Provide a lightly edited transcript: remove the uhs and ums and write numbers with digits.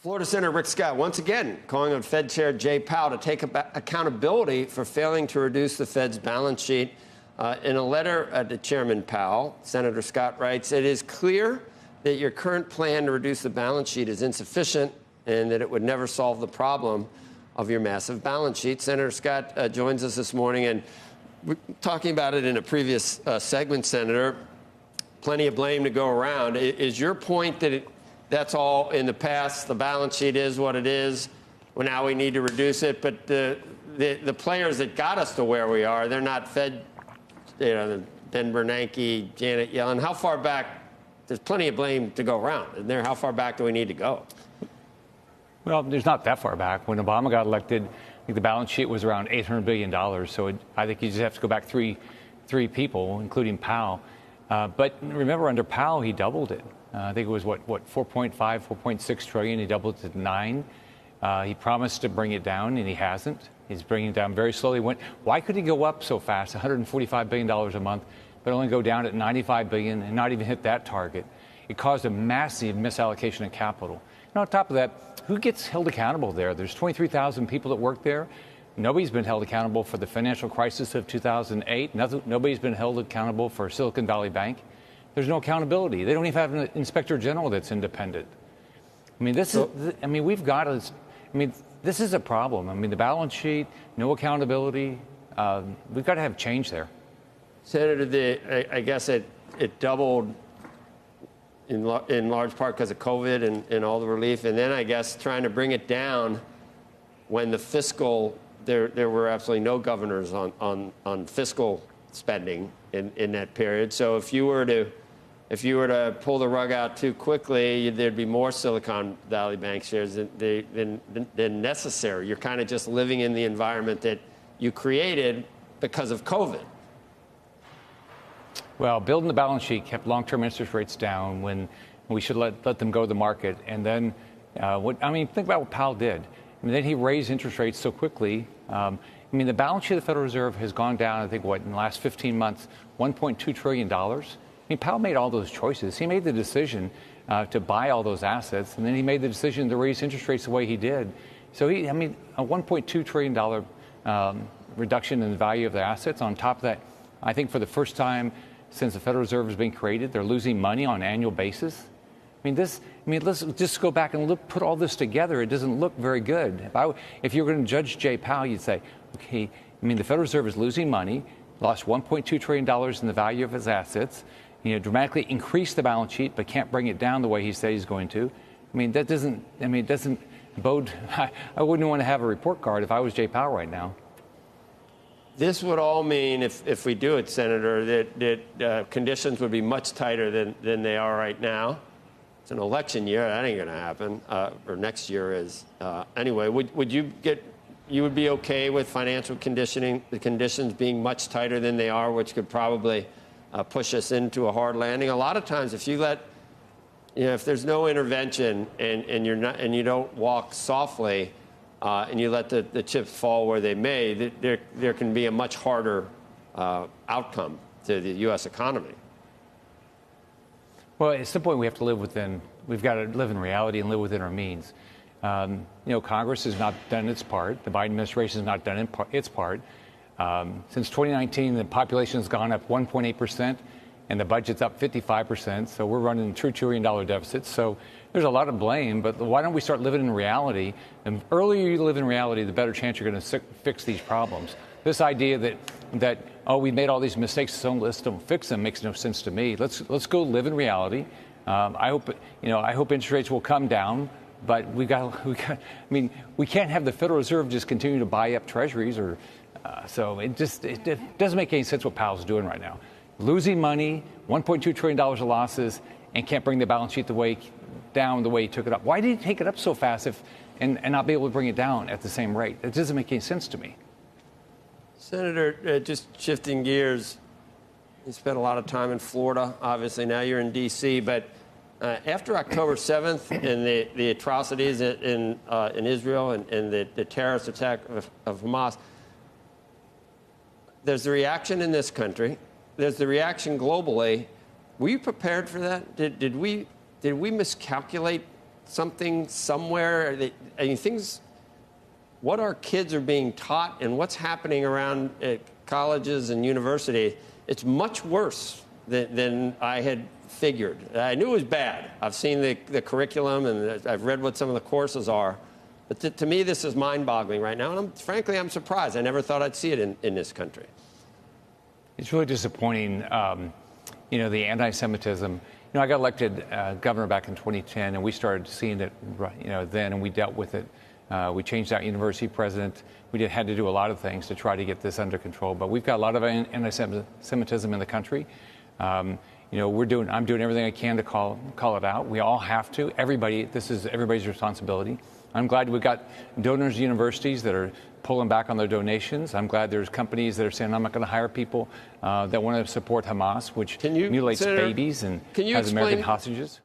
Florida Senator Rick Scott once again calling on Fed Chair Jay Powell to take accountability for failing to reduce the Fed's balance sheet. In a letter to Chairman Powell, Senator Scott writes, "It is clear that your current plan to reduce the balance sheet is insufficient and that it would never solve the problem of your massive balance sheet." Senator Scott joins us this morning, and we're talking about it in a previous segment, Senator. Plenty of blame to go around. Is your point that that's all in the past? The balance sheet is what it is. Well, now we need to reduce it. But the players that got us to where we are, they're not Fed, Ben Bernanke, Janet Yellen. How far back? There's plenty of blame to go around. And there, how far back do we need to go? Well, there's not that far back. When Obama got elected, I think the balance sheet was around $800 billion. So I think you just have to go back three people, including Powell. But remember, under Powell, he doubled it. I think it was, what, 4.5, 4.6 trillion. He doubled it to 9. He promised to bring it down, and he hasn't. He's bringing it down very slowly. Why could he go up so fast, $145 billion a month, but only go down at $95 billion and not even hit that target? It caused a massive misallocation of capital. And on top of that, who gets held accountable there? There's 23,000 people that work there. Nobody's been held accountable for the financial crisis of 2008. Nobody's been held accountable for Silicon Valley Bank. There's no accountability. They don't even have an inspector general that's independent. I mean, this is a problem. I mean, the balance sheet, no accountability. We've got to have change there. Senator, I guess it doubled in large part because of COVID and all the relief. And then I guess trying to bring it down when the fiscal, there were absolutely no governors on fiscal spending in that period. So if you were to pull the rug out too quickly, there'd be more Silicon Valley Bank shares than necessary. You're kind of just living in the environment that you created because of COVID. Well, building the balance sheet kept long-term interest rates down when we should let them go to the market. And then, think about what Powell did. I mean, then he raised interest rates so quickly. The balance sheet of the Federal Reserve has gone down, I think, in the last 15 months, $1.2 trillion. Powell made all those choices. He made the decision to buy all those assets, and then he made the decision to raise interest rates the way he did. So, a $1.2 trillion reduction in the value of the assets. On top of that, I think for the first time since the Federal Reserve has been created, they're losing money on an annual basis. Let's just go back and put all this together. It doesn't look very good. If you were going to judge Jay Powell, you'd say, okay, the Federal Reserve is losing money, lost $1.2 trillion in the value of his assets, dramatically increased the balance sheet, but can't bring it down the way he said he's going to. That doesn't bode. I wouldn't want to have a report card if I was Jay Powell right now. This would all mean, if we do it, Senator, that conditions would be much tighter than they are right now. It's an election year. That ain't going to happen. Or next year is. Anyway, would you would be okay with financial conditioning, the conditions being much tighter than they are, which could probably push us into a hard landing? A lot of times, if you let, if there's no intervention and you don't walk softly, and you let the chips fall where they may, there can be a much harder outcome to the U.S. economy. Well, at some point we've got to live in reality and live within our means. Congress has not done its part. The Biden administration has not done its part. Since 2019, the population has gone up 1.8%, and the budget's up 55%. So we're running a $2 trillion deficit. So there's a lot of blame, but why don't we start living in reality? And the earlier you live in reality, the better chance you're going to fix these problems. This idea that we made all these mistakes, so let's don't fix them makes no sense to me. Let's go live in reality. I hope interest rates will come down, but we can't have the Federal Reserve just continue to buy up treasuries so it doesn't make any sense what Powell's doing right now. Losing money, $1.2 trillion of losses, and can't bring the balance sheet down the way he took it up. Why did he take it up so fast and not be able to bring it down at the same rate? It doesn't make any sense to me. Senator, just shifting gears, you spent a lot of time in Florida. Obviously, now you're in D.C., but after October 7th and the atrocities in Israel and the terrorist attack of Hamas, there's the reaction in this country. There's the reaction globally. Were you prepared for that? Did we miscalculate something somewhere? I mean, things, what our kids are being taught and what's happening around colleges and universities, it's much worse than I had figured. I knew it was bad. I've seen the curriculum and I've read what some of the courses are. But to me, this is mind-boggling right now. And frankly, I'm surprised. I never thought I'd see it in this country. It's really disappointing, the anti-Semitism. I got elected governor back in 2010, and we started seeing it, then, and we dealt with it. We changed out university president. We had to do a lot of things to try to get this under control. But we've got a lot of anti-Semitism in the country. I'm doing everything I can to call it out. We all have to. This is everybody's responsibility. I'm glad we've got donors, universities that are pulling back on their donations. I'm glad there's companies that are saying, I'm not going to hire people that want to support Hamas, which mutilates babies and has American hostages.